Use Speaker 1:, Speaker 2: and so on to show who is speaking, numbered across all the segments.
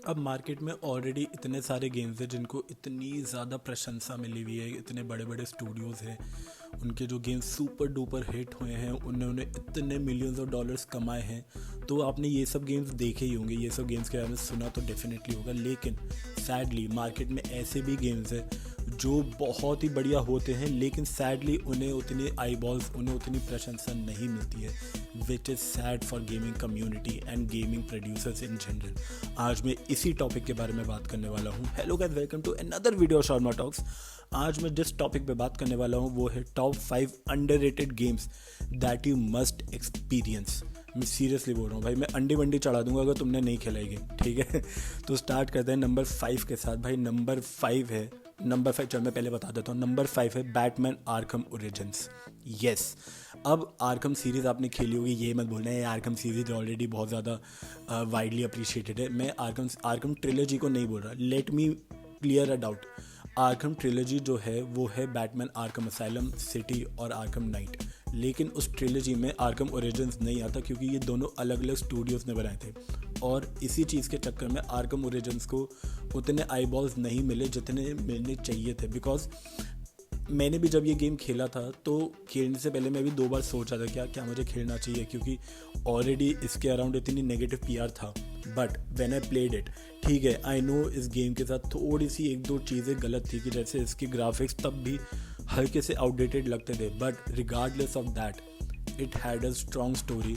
Speaker 1: अब मार्केट में ऑलरेडी इतने सारे गेम्स हैं जिनको इतनी ज़्यादा प्रशंसा मिली हुई है, इतने बड़े बड़े स्टूडियोज़ हैं, उनके जो गेम्स सुपर डुपर हिट हुए हैं, उन्होंने इतने मिलियंस ऑफ डॉलर्स कमाए हैं। तो आपने ये सब गेम्स देखे ही होंगे, ये सब गेम्स के बारे में सुना तो डेफिनेटली होगा। लेकिन सैडली मार्केट में ऐसे भी गेम्स हैं जो बहुत ही बढ़िया होते हैं, लेकिन सैडली उन्हें उतनी आई बॉल्स, उन्हें उतनी प्रशंसा नहीं मिलती है, which is sad for gaming community and gaming producers in general. आज मैं इसी टॉपिक के बारे में बात करने वाला हूँ। Hello guys, welcome to another video Sharma talks. आज मैं जिस टॉपिक पे बात करने वाला हूँ वो है top 5 underrated games that you must experience. मैं सीरियसली बोल रहा हूँ भाई, मैं अंडी वंडी चढ़ा दूंगा अगर तुमने नहीं खेला ये गेम, ठीक है। तो स्टार्ट करते हैं नंबर 5 के साथ। भाई नंबर 5 चल मैं पहले बता देता हूँ। नंबर 5 है बैटमैन आर्कम ओरिजिन्स। यस, अब आर्कम सीरीज़ आपने खेली होगी, ये मत बोलना है आर्कम सीरीज़ ऑलरेडी बहुत ज़्यादा वाइडली अप्रिशिएटेड है। मैं आर्कम ट्रिलॉजी को नहीं बोल रहा, let me clear a doubt. Arkham trilogy जो है वो है बैटमैन आर्कम असाइलम, सिटी और आर्कम नाइट। लेकिन उस ट्रिलॉजी में आर्कम ओरिजिन्स नहीं आता क्योंकि ये दोनों अलग अलग स्टूडियोज़ ने बनाए थे, और इसी चीज़ के चक्कर में आर्कम ओरिजिन्स को उतने आई बॉल्स नहीं मिले जितने मिलने चाहिए थे। बिकॉज मैंने भी जब ये गेम खेला था तो खेलने से पहले मैं भी 2 बार सोचा था क्या मुझे खेलना चाहिए, क्योंकि ऑलरेडी इसके अराउंड इतनी नेगेटिव पीआर था। But when I played it, ठीक है, आई नो इस गेम के साथ थोड़ी सी 1-2 चीज़ें गलत थी, कि जैसे इसके ग्राफिक्स तब भी हल्के से आउटडेटेड लगते थे, but regardless of that it had a strong story,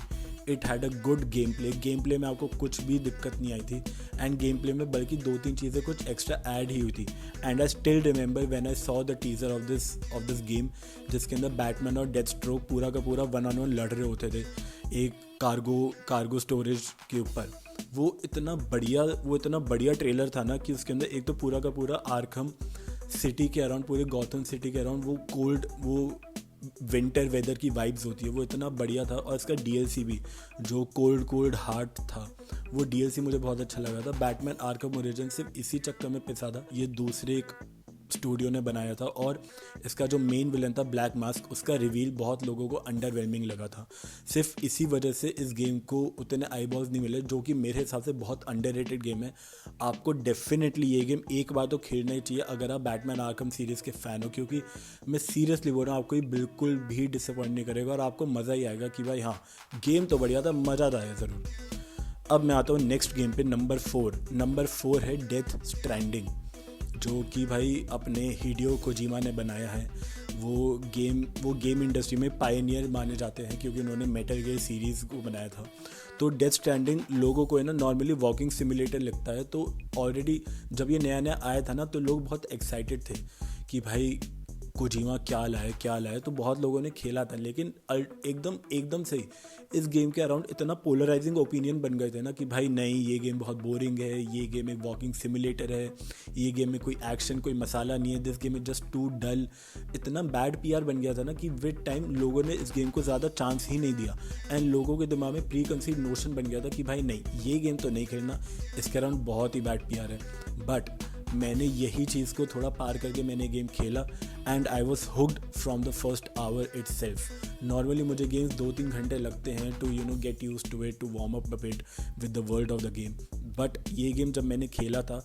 Speaker 1: it had a good game play में आपको कुछ भी दिक्कत नहीं आई थी। एंड गेम प्ले में बल्कि 2-3 चीज़ें कुछ एक्स्ट्रा ऐड ही हुई थी। And I still remember when I saw the teaser of this game, जिसके अंदर बैटमैन और डेथ स्ट्रोक पूरा का पूरा 1-on-1 लड़ रहे होते थे एक कार्गो स्टोरेज के ऊपर। वो इतना बढ़िया ट्रेलर था ना कि उसके अंदर एक तो पूरा का पूरा आर्कम सिटी के अराउंड, पूरे गॉथम सिटी के अराउंड वो विंटर वेदर की वाइब्स होती है, वो इतना बढ़िया था। और इसका डीएलसी भी जो कोल्ड हार्ट था, वो डीएलसी मुझे बहुत अच्छा लगा था। बैटमैन आर्कम ओरिजिन सिर्फ इसी चक्कर में पिसा था, ये दूसरे एक स्टूडियो ने बनाया था, और इसका जो मेन विलन था ब्लैक मास्क, उसका रिवील बहुत लोगों को अंडरवेलमिंग लगा था। सिर्फ इसी वजह से इस गेम को उतने आई बॉल्स नहीं मिले, जो कि मेरे हिसाब से बहुत अंडररेटेड गेम है। आपको डेफिनेटली ये गेम एक बार तो खेलना ही चाहिए अगर आप बैटमैन आर्कम सीरीज़ के फ़ैन हो, क्योंकि मैं सीरियसली बोल रहा हूँ, आपको ये बिल्कुल भी डिसअपॉइंट नहीं करेगा और आपको मज़ा ही आएगा कि भाई हाँ, गेम तो बढ़िया था, मज़ा तो आया ज़रूर। अब मैं आता हूँ नेक्स्ट गेम पे, नंबर 4 है डेथ स्ट्रैंडिंग, जो कि भाई अपने हिडियो कोजिमा ने बनाया है। वो गेम इंडस्ट्री में पायनियर माने जाते हैं क्योंकि उन्होंने मेटल गियर सीरीज़ को बनाया था। तो डेथ स्ट्रैंडिंग लोगों को है ना नॉर्मली वॉकिंग सिमुलेटर लगता है। तो ऑलरेडी जब ये नया आया था ना, तो लोग बहुत एक्साइटेड थे कि भाई कोजिमा क्या लाए, तो बहुत लोगों ने खेला था। लेकिन एकदम से ही इस गेम के अराउंड इतना पोलराइजिंग ओपिनियन बन गए थे ना कि भाई नहीं, ये गेम बहुत बोरिंग है, ये गेम एक वॉकिंग सिमुलेटर है, ये गेम में कोई एक्शन, कोई मसाला नहीं है, this game is just too dull. इतना बैड पीआर बन गया था ना कि विद टाइम लोगों ने इस गेम को ज़्यादा चांस ही नहीं दिया। एंड लोगों के दिमाग में प्री कंसीव नोशन बन गया था कि भाई नहीं, ये गेम तो नहीं खेलना, इसके अराउंड बहुत ही बैड पीआर है। बट मैंने यही चीज़ को थोड़ा पार करके मैंने गेम खेला and I was hooked from the first hour itself. Normally मुझे गेम्स 2-3 घंटे लगते हैं to get used to it, to warm up a bit with the world of the game. But ये गेम जब मैंने खेला था,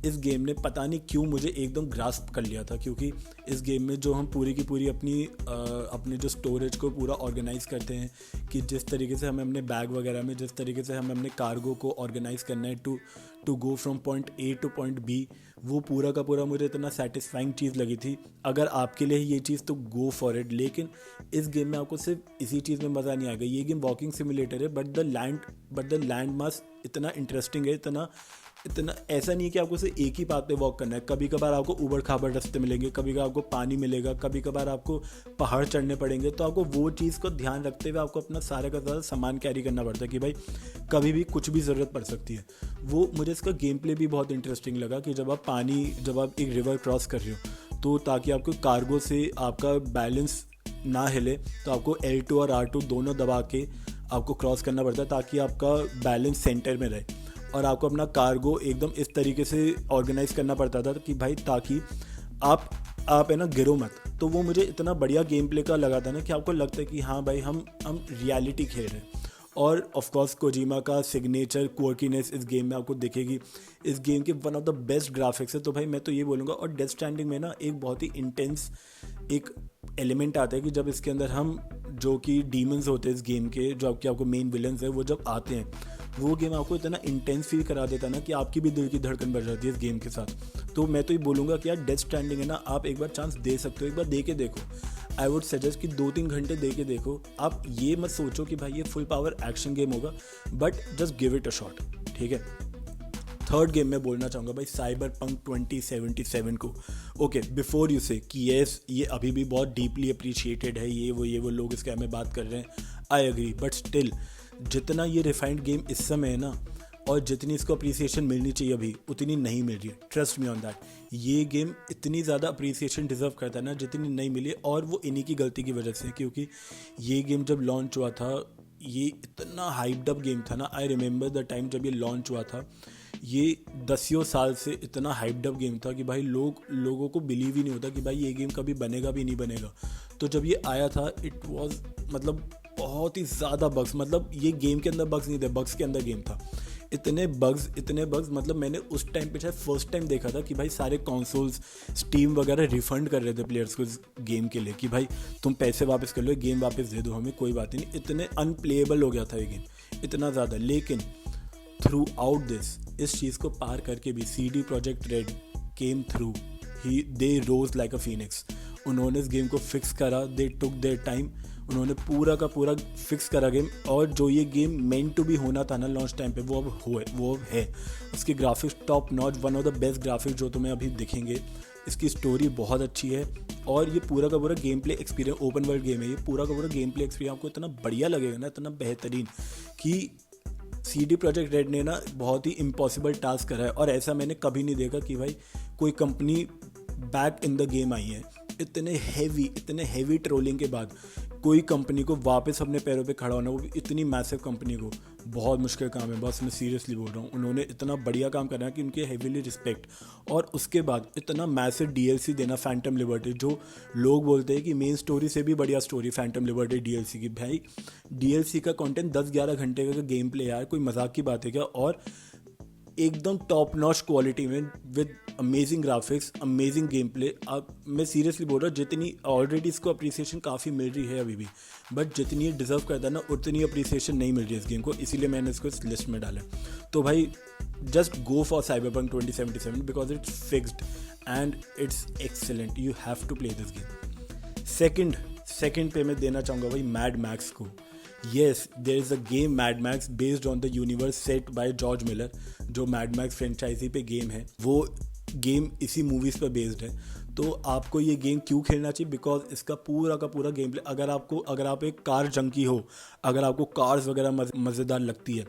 Speaker 1: इस गेम ने पता नहीं क्यों मुझे एकदम ग्रास्प कर लिया था, क्योंकि इस गेम में जो हम पूरी की पूरी अपनी जो स्टोरेज को पूरा ऑर्गेनाइज़ करते हैं, कि जिस तरीके से हमें अपने बैग वगैरह में, जिस तरीके से हमें अपने कार्गो को ऑर्गेनाइज़ करना है to go from point A to point B, वो पूरा का पूरा मुझे इतना सेटिस्फाइंग चीज़ लगी थी। अगर आपके लिए ये चीज़ तो गो फॉर इट, लेकिन इस गेम में आपको सिर्फ इसी चीज़ में मज़ा नहीं आएगा। ये गेम वॉकिंग सिमुलेटर है, बट द लैंड मास इतना इंटरेस्टिंग है, इतना ऐसा नहीं है कि आपको सिर्फ एक ही पाथ पे वॉक करना है। कभी कभार आपको उबड़ खाबड़ रास्ते मिलेंगे, कभी कभार आपको पानी मिलेगा, कभी कभार आपको पहाड़ चढ़ने पड़ेंगे। तो आपको वो चीज़ को ध्यान रखते हुए आपको अपना सारा का सारा सामान कैरी करना पड़ता है कि भाई कभी भी कुछ भी ज़रूरत पड़ सकती है। वो मुझे इसका गेम प्ले भी बहुत इंटरेस्टिंग लगा कि जब आप एक रिवर क्रॉस कर रहे हो, तो ताकि आपको कार्गो से आपका बैलेंस ना हिले, तो आपको L2 और R2 दोनों दबा के आपको क्रॉस करना पड़ता है ताकि आपका बैलेंस सेंटर में रहे। और आपको अपना कार्गो एकदम इस तरीके से ऑर्गेनाइज करना पड़ता था कि भाई ताकि आप है ना गिरो मत। तो वो मुझे इतना बढ़िया गेम प्ले का लगा था ना कि आपको लगता है कि हाँ भाई हम रियलिटी खेल रहे हैं। और ऑफ कोर्स कोजिमा का सिग्नेचर क्वर्कीनेस इस गेम में आपको दिखेगी। इस गेम के one of the best graphics है, तो भाई मैं तो ये बोलूँगा। और डेथ स्ट्रैंडिंग में ना एक बहुत ही इंटेंस एक एलिमेंट आता है कि जब इसके अंदर हम जो कि डीमंस होते हैं इस गेम के, जो आपको मेन विलन्स है, वो जब आते हैं, वो गेम आपको इतना इंटेंस फील करा देता है ना कि आपकी भी दिल की धड़कन बढ़ जाती है इस गेम के साथ। तो मैं तो ये बोलूँगा कि यार डेथ स्ट्रैंडिंग है ना, आप एक बार चांस दे सकते हो, एक बार दे के देखो। आई वुड सजेस्ट कि 2-3 घंटे दे के देखो। आप ये मत सोचो कि भाई ये फुल पावर एक्शन गेम होगा, but just give it a shot, ठीक है। थर्ड गेम में बोलना चाहूँगा भाई साइबरपंक 2077 को। ओके, बिफोर यू से कि येस ये अभी भी बहुत डीपली अप्रिशिएटेड है, ये वो लोग इसके बारे में बात कर रहे हैं, आई एग्री, बट स्टिल जितना ये रिफाइंड गेम इस समय है ना, और जितनी इसको अप्रिसिएशन मिलनी चाहिए अभी, उतनी नहीं मिल रही है। Trust me on that. ये गेम इतनी ज़्यादा अप्रिसिएशन डिजर्व करता है ना, जितनी नहीं मिली, और वो इन्हीं की गलती की वजह से, क्योंकि ये गेम जब लॉन्च हुआ था, ये इतना हाइप्ड अप गेम था ना। आई रिमेंबर द टाइम जब ये लॉन्च हुआ था, ये 10 साल से इतना हाइप्ड अप गेम था कि भाई लोगों को बिलीव ही नहीं होता कि भाई ये गेम कभी बनेगा भी नहीं बनेगा। तो जब ये आया था, इट वाज मतलब बहुत ही ज़्यादा बग्स, मतलब ये गेम के अंदर बग्स नहीं थे, बग्स के अंदर गेम था। इतने बग्स, मतलब मैंने उस टाइम पे शायद फर्स्ट टाइम देखा था कि भाई सारे कंसोल्स, स्टीम वगैरह रिफंड कर रहे थे प्लेयर्स को इस गेम के लिए कि भाई तुम पैसे वापस कर लो, गेम वापस दे दो हमें, कोई बात ही नहीं। इतने अनप्लेएबल हो गया था ये गेम, इतना ज़्यादा। लेकिन थ्रू आउट दिस, इस चीज़ को पार करके भी CD Projekt Red came through, they rose like a phoenix. उन्होंने इस गेम को फिक्स करा, दे टुक देयर टाइम, उन्होंने पूरा का पूरा फिक्स करा गेम। और जो ये गेम मेंट टू भी होना था ना लॉन्च टाइम पे, वो अब है। उसके graphics top notch, one of the best graphics जो तुम्हें अभी दिखेंगे। इसकी स्टोरी बहुत अच्छी है, और ये पूरा का पूरा game play experience, open world game है, ये पूरा का पूरा गेम प्ले एक्सपीरियंस आपको इतना बढ़िया लगेगा ना, इतना बेहतरीन, कि CD Projekt Red ने ना बहुत ही इम्पॉसिबल टास्क करा है। और ऐसा मैंने कभी नहीं देखा कि भाई कोई company back in the game आई है। इतने हैवी ट्रोलिंग के बाद कोई कंपनी को वापस अपने पैरों पे खड़ा होना, वो भी इतनी मैसिव कंपनी को, बहुत मुश्किल काम है बॉस, मैं सीरियसली बोल रहा हूँ। उन्होंने इतना बढ़िया काम करना है कि उनके हेवीली रिस्पेक्ट। और उसके बाद इतना मैसिव DLC देना फैंटम लिबर्टी, जो लोग बोलते हैं कि मेन स्टोरी से भी बढ़िया स्टोरी फैंटम लिबर्टी DLC की। भाई DLC का कंटेंट 10-11 घंटे का गेम प्ले यार, कोई मजाक की बात है क्या? और एकदम टॉप नॉच क्वालिटी में, with amazing graphics, amazing game play. अब मैं सीरियसली बोल रहा हूँ, जितनी ऑलरेडी इसको अप्रिसिएशन काफ़ी मिल रही है अभी भी, बट जितनी ये डिजर्व करता है ना, उतनी अप्रिसिएशन नहीं मिल रही है इस गेम को, इसीलिए मैंने इसको इस लिस्ट में डाला। तो भाई just go for Cyberpunk 2077 because it's fixed and it's excellent, you have to play this game. Second पे मैं देना चाहूँगा भाई मैड मैक्स को। Yes, there is a game Mad Max based on the universe set by George Miller, जो Mad Max franchise पे game है, वो गेम इसी मूवीज़ पर बेस्ड है। तो आपको ये गेम क्यों खेलना चाहिए? बिकॉज इसका पूरा का पूरा गेम प्ले, अगर आप एक कार जंकी हो, अगर आपको कार्स वगैरह मज़ेदार लगती है,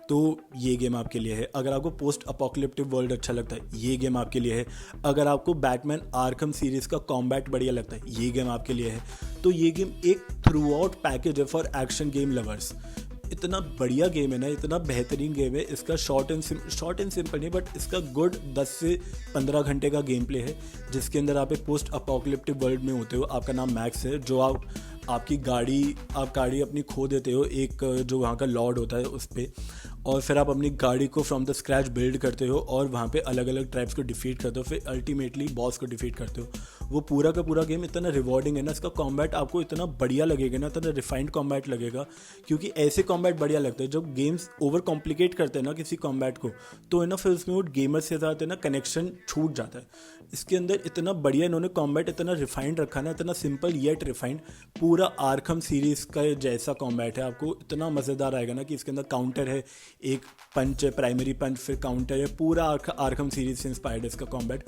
Speaker 1: तो ये गेम आपके लिए है। अगर आपको पोस्ट अपोकलिप्टिक वर्ल्ड अच्छा लगता है, ये गेम आपके लिए है। अगर आपको बैटमैन आर्कम सीरीज़ का कॉम्बैट बढ़िया लगता है, ये गेम आपके लिए है। तो ये गेम एक थ्रू आउट पैकेज है फॉर एक्शन गेम लवर्स। इतना बढ़िया गेम है ना, इतना बेहतरीन गेम है। इसका शॉर्ट एंड सिंपल नहीं, बट इसका गुड 10 से 15 घंटे का गेम प्ले है, जिसके अंदर आप एक पोस्ट अपोकलिप्टिक वर्ल्ड में होते हो। आपका नाम मैक्स है, जो आप गाड़ी अपनी खो देते हो एक जो वहाँ का लॉर्ड होता है उस पर, और फिर आप अपनी गाड़ी को फ्रॉम द स्क्रैच बिल्ड करते हो, और वहाँ पे अलग अलग ट्राइब्स को डिफीट करते हो, फिर अल्टीमेटली बॉस को डिफीट करते हो। वो पूरा का पूरा गेम इतना रिवॉर्डिंग है ना, इसका कॉम्बैट आपको इतना बढ़िया लगेगा ना, इतना रिफाइंड कॉम्बैट लगेगा। क्योंकि ऐसे कॉम्बैट बढ़िया लगते हैं जब गेम्स ओवर कॉम्प्लिकेट करते हैं ना किसी कॉम्बैट को, तो है ना फिर उसमें वो गेमर्स से साथ है ना कनेक्शन छूट जाता है। इसके अंदर इतना बढ़िया इन्होंने कॉम्बैट इतना रिफाइंड रखा ना, इतना सिंपल येट रिफाइंड, पूरा आर्कम सीरीज़ का जैसा कॉम्बैट है। आपको इतना मज़ेदार आएगा ना कि इसके अंदर काउंटर है, एक पंच है, प्राइमरी पंच, फिर काउंटर है, पूरा आर्कम सीरीज से इंस्पायर्ड है इसका कॉम्बैट।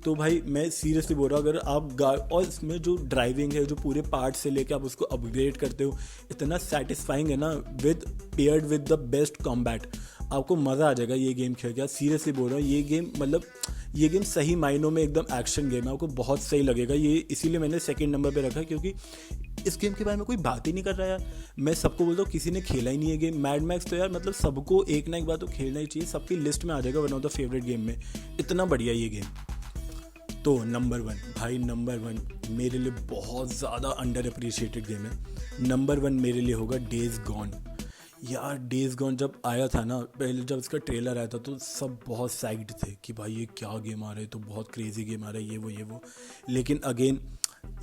Speaker 1: तो भाई मैं सीरियसली बोल रहा हूँ, अगर आप और इसमें जो ड्राइविंग है, जो पूरे पार्ट से लेके आप उसको अपग्रेड करते हो, इतना सेटिस्फाइंग है ना, paired with the best combat. आपको मज़ा आ जाएगा ये गेम खेल के। सीरियसली बोल रहा हूँ, ये गेम सही मायनों में एकदम एक्शन गेम है, आपको बहुत सही लगेगा ये। इसीलिए मैंने सेकंड नंबर पे रखा, क्योंकि इस गेम के बारे में कोई बात ही नहीं कर रहा यार। मैं सबको बोलता हूँ, किसी ने खेला ही नहीं है गेम मैड मैक्स, तो यार मतलब सबको एक ना एक बार तो खेलना ही चाहिए, सबकी लिस्ट में आ जाएगा one of the favourite game में, इतना बढ़िया ये गेम। तो नंबर 1 मेरे लिए बहुत ज़्यादा अंडर अप्रिशिएटेड गेम है। नंबर 1 मेरे लिए होगा डेज गॉन। यार डेज गॉन जब आया था ना, पहले जब इसका ट्रेलर आया था तो सब बहुत साइक्ड थे कि भाई ये क्या गेम आ रहा है, तो बहुत क्रेजी गेम आ रहा है, ये वो। लेकिन अगेन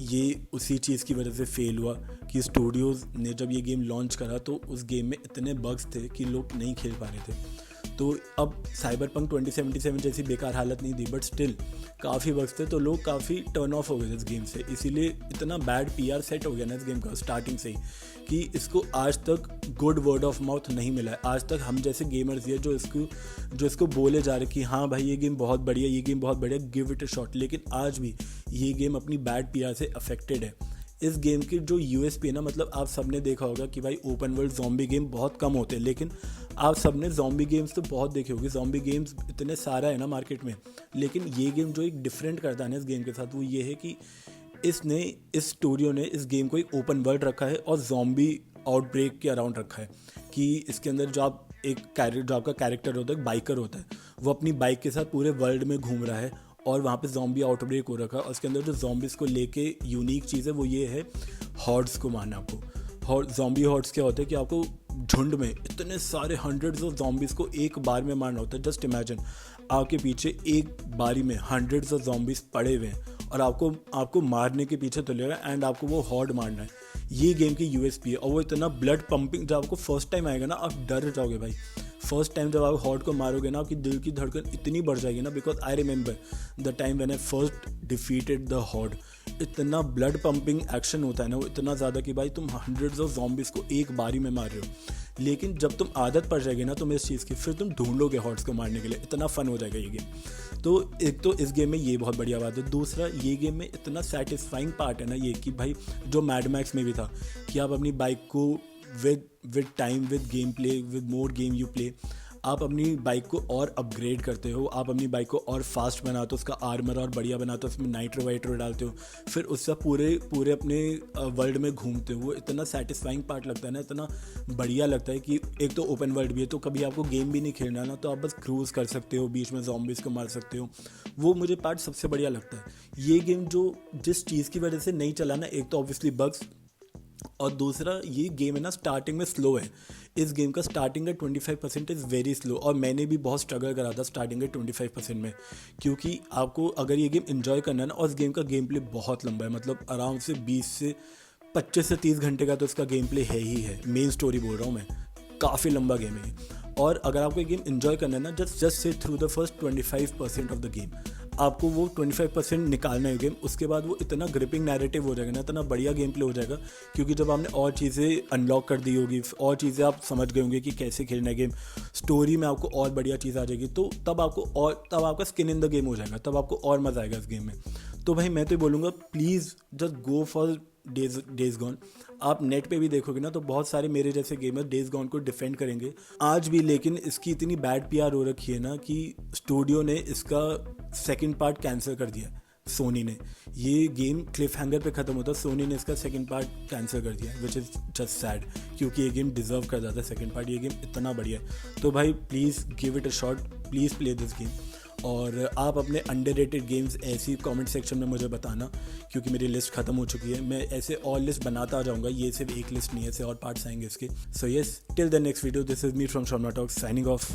Speaker 1: ये उसी चीज़ की वजह से फेल हुआ कि स्टूडियोज़ ने जब ये गेम लॉन्च करा तो उस गेम में इतने बग्स थे कि लोग नहीं खेल पा रहे थे। तो अब साइबरपंक 2077 जैसी बेकार हालत नहीं थी, बट स्टिल काफ़ी बग्स थे, तो लोग काफ़ी टर्न ऑफ हो गए थे इस गेम से। इसीलिए इतना बैड पीआर सेट हो गया ना इस गेम का स्टार्टिंग से ही कि इसको आज तक गुड वर्ड ऑफ माउथ नहीं मिला है। आज तक हम जैसे गेमर्स ये जो इसको बोले जा रहे कि हाँ भाई ये गेम बहुत बढ़िया, ये गेम बहुत बढ़िया, गिव इट अ शॉट, लेकिन आज भी ये गेम अपनी बैड पीआर से अफेक्टेड है। इस गेम की जो यूएसपी है ना, मतलब आप सबने देखा होगा कि भाई ओपन वर्ल्ड ज़ॉम्बी गेम बहुत कम होते हैं, लेकिन आप सबने ज़ॉम्बी गेम्स तो बहुत देखे होंगे, ज़ॉम्बी गेम्स इतने सारा है ना मार्केट में, लेकिन ये गेम जो एक डिफरेंट करता है ना इस गेम के साथ, वो ये है कि इस स्टूडियो ने इस गेम को एक ओपन वर्ल्ड रखा है और ज़ॉम्बी आउटब्रेक के अराउंड रखा है कि इसके अंदर जो आपका कैरेक्टर होता है, एक बाइकर होता है, वो अपनी बाइक के साथ पूरे वर्ल्ड में घूम रहा है और वहाँ पे ज़ॉम्बी आउटब्रेक हो रखा है। और उसके अंदर जो ज़ॉम्बीज़ को लेके यूनिक चीज़ है वो ये है हॉर्ड्स को मारना। आपको ज़ॉम्बी हॉर्ड्स क्या होता है कि आपको झुंड में इतने सारे हंड्रेड्स ऑफ ज़ॉम्बीज़ को एक बार में मारना होता है। जस्ट इमेजिन आपके पीछे एक बारी में हंड्रेड्स ऑफ ज़ॉम्बीज़ पड़े हुए हैं और आपको मारने के पीछे तो लेगा एंड आपको वो हॉर्ड मारना है। ये गेम की यूएसपी है और वो इतना ब्लड पंपिंग, जब आपको फर्स्ट टाइम आएगा ना आप डर जाओगे भाई। फर्स्ट टाइम जब आप हॉर्ड को मारोगे ना, आपकी दिल की धड़कन इतनी बढ़ जाएगी ना, because I remember the time when I first defeated the horde. इतना ब्लड पंपिंग एक्शन होता है ना वो, इतना ज़्यादा कि भाई तुम हंड्रेड्स ऑफ ज़ॉम्बीज़ को एक बारी में मार रहे हो। लेकिन जब तुम आदत पड़ जाएगी ना तुम्हें इस चीज़ की, फिर तुम ढूंढोगे हॉर्ड्स को मारने के लिए, इतना फन हो जाएगा ये गेम। तो एक तो इस गेम में ये बहुत बढ़िया बात है। दूसरा, ये गेम में इतना सेटिस्फाइंग पार्ट है ना ये कि भाई जो मैड मैक्स में भी था कि आप अपनी बाइक को with time, with game play, with more game you play, आप अपनी बाइक को और अपग्रेड करते हो, आप अपनी बाइक को और फास्ट बनाते हो, उसका आर्मर और बढ़िया बनाते हो, उसमें नाइट्रो वाइट्रो डालते हो, फिर उससे पूरे अपने वर्ल्ड में घूमते हो। वो इतना सेटिस्फाइंग पार्ट लगता है ना, इतना बढ़िया लगता है कि एक तो ओपन वर्ल्ड भी है, तो कभी आपको गेम भी नहीं खेलना ना, तो आप बस क्रूज़ कर सकते हो, बीच में ज़ॉम्बीज़ को मार सकते हो। वो मुझे पार्ट सबसे बढ़िया लगता है। ये गेम जो जिस चीज़ की वजह से नहीं चला ना, एक तो ऑब्वियसली बग्स, और दूसरा ये गेम है ना स्टार्टिंग में स्लो है। इस गेम का स्टार्टिंग का 25% इज़ वेरी स्लो, और मैंने भी बहुत स्ट्रगल करा था स्टार्टिंग के 25% में, क्योंकि आपको अगर ये गेम इन्जॉय करना है ना, और इस गेम का गेम प्ले बहुत लंबा है, मतलब आराम से 25 से 30 घंटे का तो इसका गेम प्ले है ही है। मेन स्टोरी बोल रहा हूँ मैं, काफ़ी लंबा गेम है। और अगर आपको ये गेम इन्जॉय करना है ना, just sit through the first 25% of the game. आपको वो 25% निकालना है गेम, उसके बाद वो इतना ग्रिपिंग नैरेटिव हो जाएगा ना, इतना बढ़िया गेम प्ले हो जाएगा, क्योंकि जब आपने और चीज़ें अनलॉक कर दी होगी, और चीज़ें आप समझ गए होंगे कि कैसे खेलना है गेम, स्टोरी में आपको और बढ़िया चीज़ आ जाएगी, तो तब आपका स्किन इन द गेम हो जाएगा, तब आपको और मज़ा आएगा इस गेम में। तो भाई मैं तो बोलूँगा please just go for days gone. आप नेट पे भी देखोगे ना तो बहुत सारे मेरे जैसे गेमर डेज गॉन को डिफेंड करेंगे आज भी, लेकिन इसकी इतनी बैड पीआर हो रखी है ना कि स्टूडियो ने इसका सेकंड पार्ट कैंसिल कर दिया। सोनी ने, ये गेम क्लिफ हैंगर पे ख़त्म होता, सोनी ने इसका सेकंड पार्ट कैंसिल कर दिया, विच इज़ जस्ट सैड, क्योंकि ये गेम डिज़र्व कर जाता है सेकंड पार्ट। ये गेम इतना बढ़िया है, तो भाई please give it a shot, please play this game. और आप अपने अंडररेटेड गेम्स ऐसी कमेंट सेक्शन में मुझे बताना, क्योंकि मेरी लिस्ट ख़त्म हो चुकी है। मैं ऐसे और लिस्ट बनाता जाऊँगा, ये सिर्फ एक लिस्ट नहीं है, ऐसे और पार्ट्स आएंगे इसके। So yes, till the next video, this is me from Sharma talks, signing off.